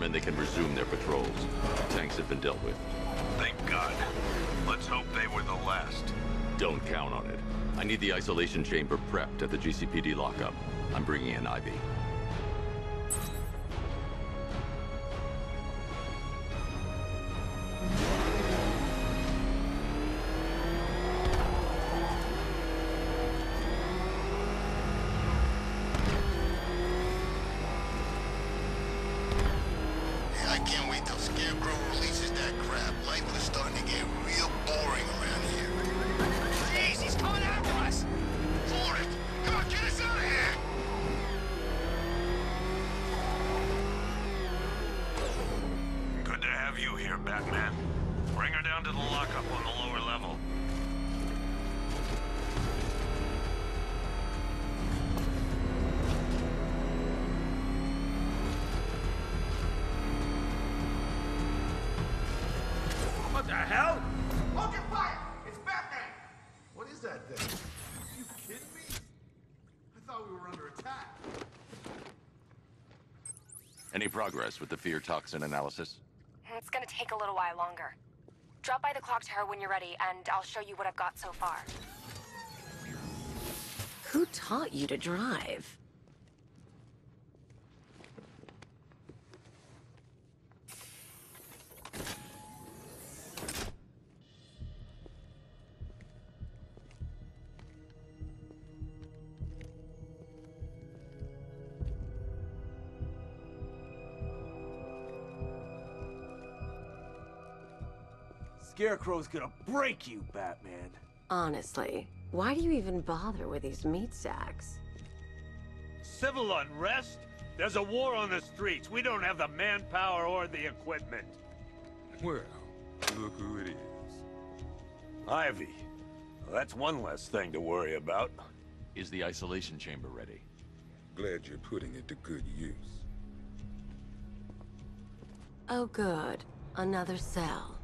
when they can resume their patrols. Tanks have been dealt with. Thank God. Let's hope they were the last. Don't count on it. I need the isolation chamber prepped at the GCPD lockup. I'm bringing in Ivy. Batman. Bring her down to the lockup on the lower level. What the hell? Open fire! It's Batman! What is that thing? Are you kidding me? I thought we were under attack. Any progress with the fear toxin analysis? It's gonna take a little while longer. Drop by the clock tower when you're ready, and I'll show you what I've got so far. Who taught you to drive? Scarecrow's gonna break you, Batman. Honestly, why do you even bother with these meat sacks? Civil unrest? There's a war on the streets. We don't have the manpower or the equipment. Well, look who it is. Ivy. Well, that's one less thing to worry about. Is the isolation chamber ready? Glad you're putting it to good use. Oh good, another cell.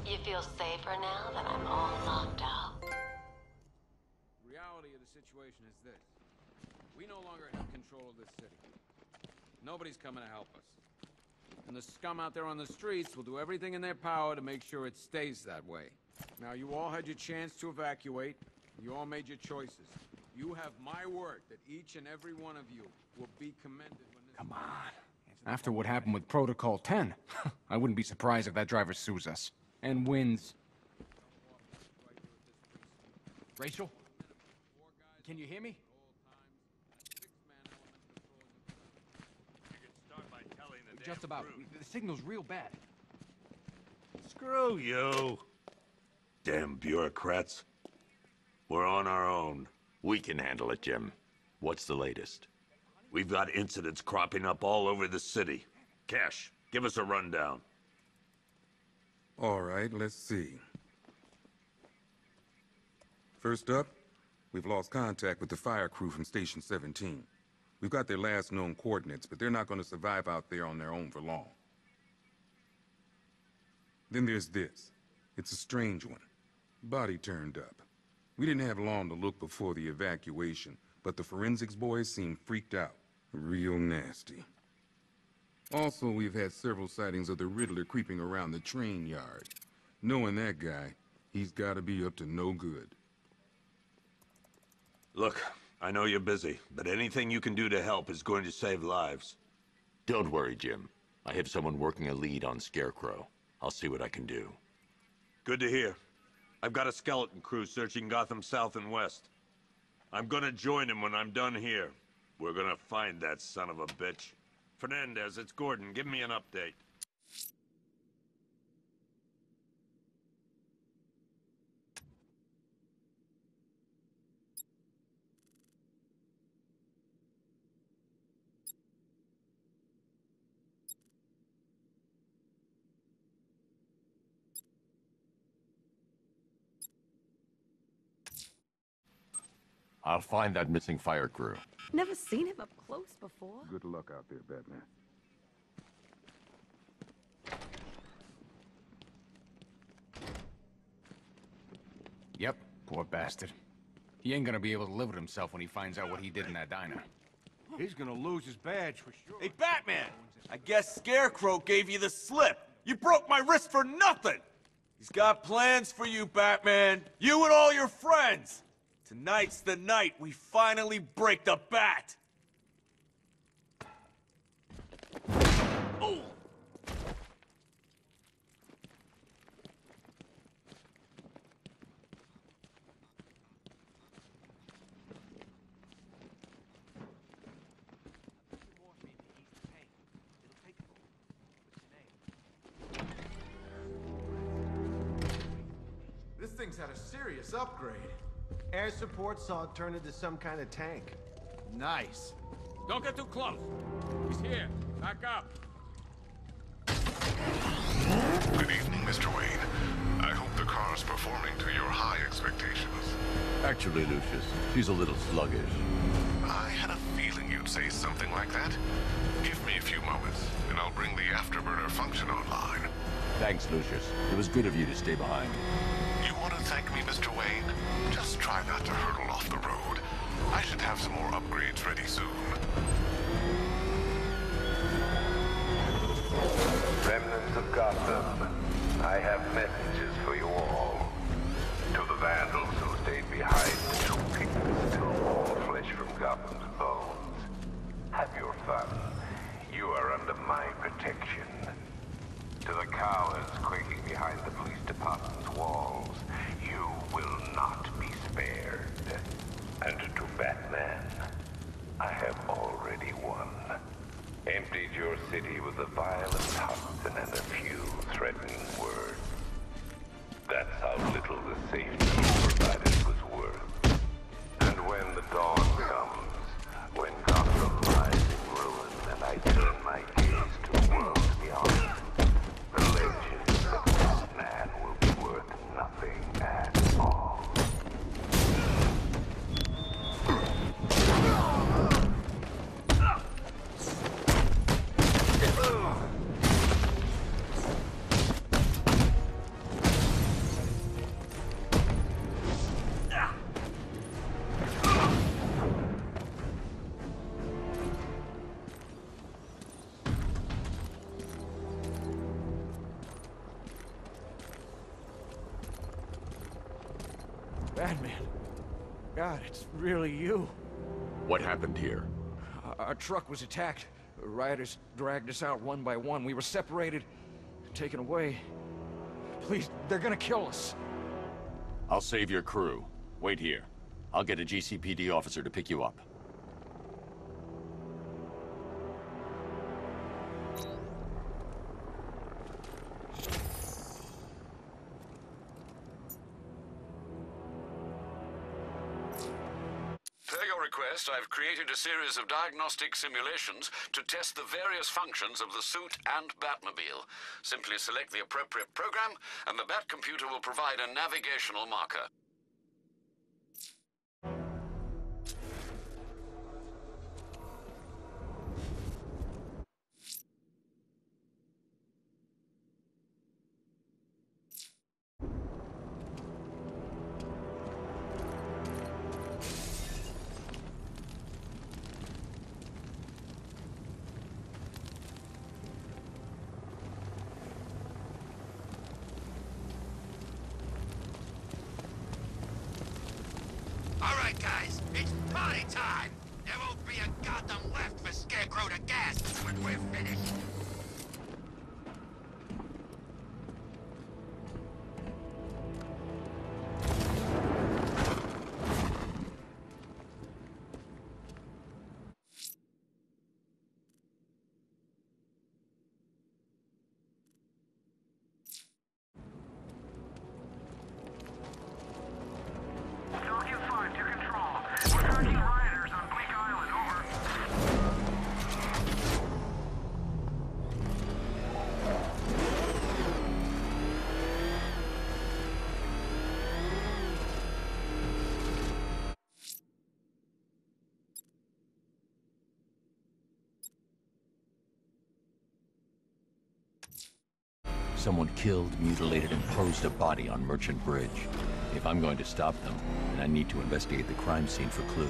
You feel safer now that I'm all locked out? The reality of the situation is this. We no longer have control of this city. Nobody's coming to help us. And the scum out there on the streets will do everything in their power to make sure it stays that way. Now, you all had your chance to evacuate. You all made your choices. You have my word that each and every one of you will be commended when this... Come on. After what happened with Protocol 10, I wouldn't be surprised if that driver sues us. And wins. Rachel? Can you hear me? Just about. The signal's real bad. Screw you. Damn bureaucrats. We're on our own. We can handle it, Jim. What's the latest? We've got incidents cropping up all over the city. Cash, give us a rundown. All right, let's see. First up, we've lost contact with the fire crew from Station 17. We've got their last known coordinates, but they're not going to survive out there on their own for long. Then there's this. It's a strange one. Body turned up. We didn't have long to look before the evacuation, but the forensics boys seemed freaked out. Real nasty. Also, we've had several sightings of the Riddler creeping around the train yard. Knowing that guy, he's got to be up to no good. Look, I know you're busy, but anything you can do to help is going to save lives. Don't worry, Jim. I have someone working a lead on Scarecrow. I'll see what I can do. Good to hear. I've got a skeleton crew searching Gotham South and West. I'm gonna join him when I'm done here. We're gonna find that son of a bitch. Fernandez, it's Gordon. Give me an update. I'll find that missing fire crew. Never seen him up close before. Good luck out there, Batman. Poor bastard. He ain't gonna be able to live with himself when he finds out what he did in that diner. He's gonna lose his badge for sure. Hey, Batman! I guess Scarecrow gave you the slip. You broke my wrist for nothing! He's got plans for you, Batman. You and all your friends. Tonight's the night we finally break the bat. Oh! This thing's had a serious upgrade. Air support saw it turn into some kind of tank. Nice. Don't get too close. He's here. Back up. Good evening, Mr. Wayne. I hope the car's performing to your high expectations. Actually, Lucius, she's a little sluggish. I had a feeling you'd say something like that. Give me a few moments, and I'll bring the afterburner function online. Thanks, Lucius. It was good of you to stay behind. You want to thank me, Mr. Wayne? Just try not to hurtle off the road. I should have some more upgrades ready soon. Remnants of Gotham, I have messages for you all. To the vandals who stayed behind to pick the still warm flesh from Gotham's bones. Have your fun. You are under my protection. To the cowards quaking behind the police department's walls, you will not be spared. And to Batman, I have already won. Emptied your city with a violent Hudson and a few threatening words. That's how little the safety you provided was worth. And when the dawn comes, when Gotham lies in ruin and I turn my gaze to worlds beyond, the legend of this man will be worth nothing at all. Batman. God, it's really you. What happened here? Our truck was attacked. Rioters dragged us out one by one. We were separated, taken away. Please, they're gonna kill us. I'll save your crew. Wait here. I'll get a GCPD officer to pick you up. Per your request, I've created a series of diagnostic simulations to test the various functions of the suit and Batmobile. Simply select the appropriate program, and the Bat computer will provide a navigational marker. All right, guys, it's party time! There won't be a Gotham left for Scarecrow to gas when we're finished. Stalking 5 to control. We're tracking rioters on Bleak Island, over. Someone killed, mutilated, and posed a body on Merchant Bridge. If I'm going to stop them, then I need to investigate the crime scene for clues.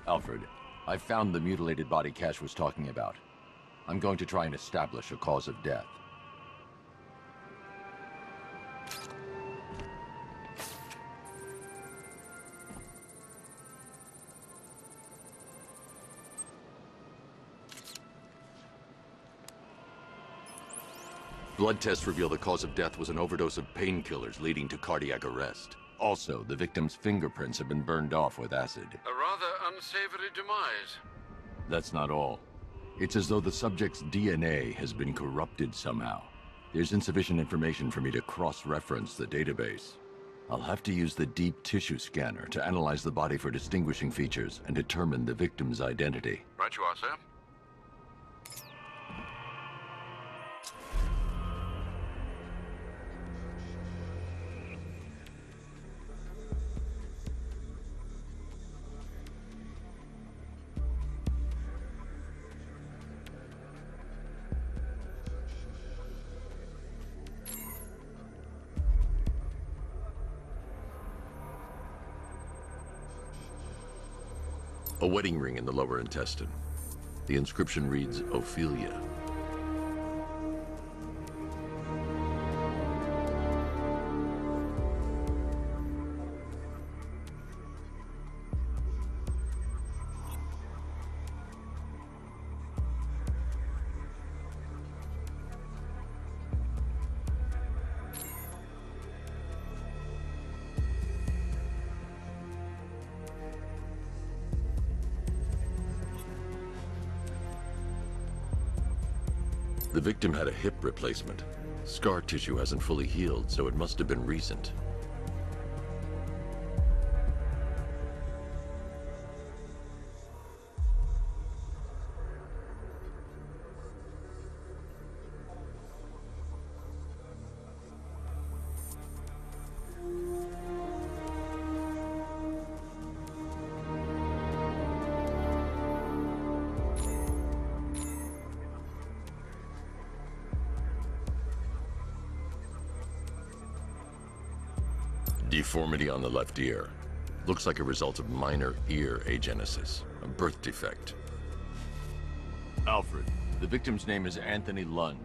Alfred, I found the mutilated body Cash was talking about. I'm going to try and establish a cause of death. Blood tests reveal the cause of death was an overdose of painkillers leading to cardiac arrest. Also, the victim's fingerprints have been burned off with acid. A rather unsavory demise. That's not all. It's as though the subject's DNA has been corrupted somehow. There's insufficient information for me to cross-reference the database. I'll have to use the deep tissue scanner to analyze the body for distinguishing features and determine the victim's identity. Right you are, sir. A wedding ring in the lower intestine. The inscription reads, Ophelia. The victim had a hip replacement. Scar tissue hasn't fully healed, so it must have been recent. Deformity on the left ear. Looks like a result of minor ear agenesis, a birth defect. Alfred, the victim's name is Anthony Lund.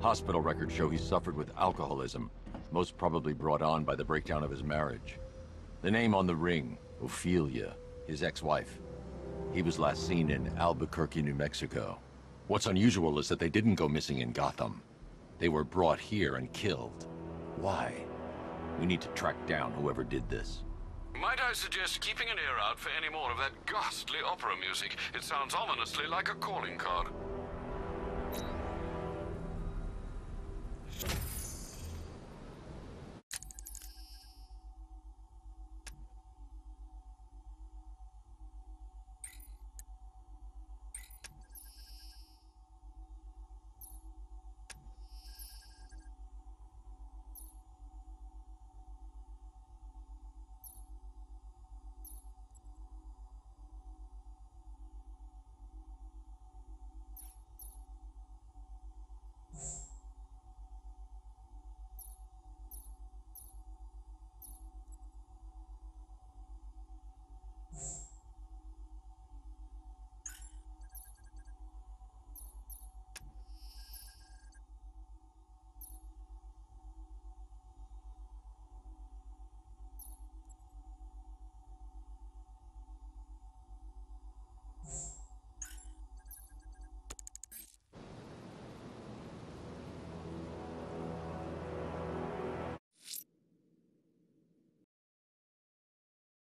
Hospital records show he suffered with alcoholism, most probably brought on by the breakdown of his marriage. The name on the ring, Ophelia, his ex-wife. He was last seen in Albuquerque, New Mexico. What's unusual is that they didn't go missing in Gotham. They were brought here and killed. Why? We need to track down whoever did this. Might I suggest keeping an ear out for any more of that ghastly opera music? It sounds ominously like a calling card.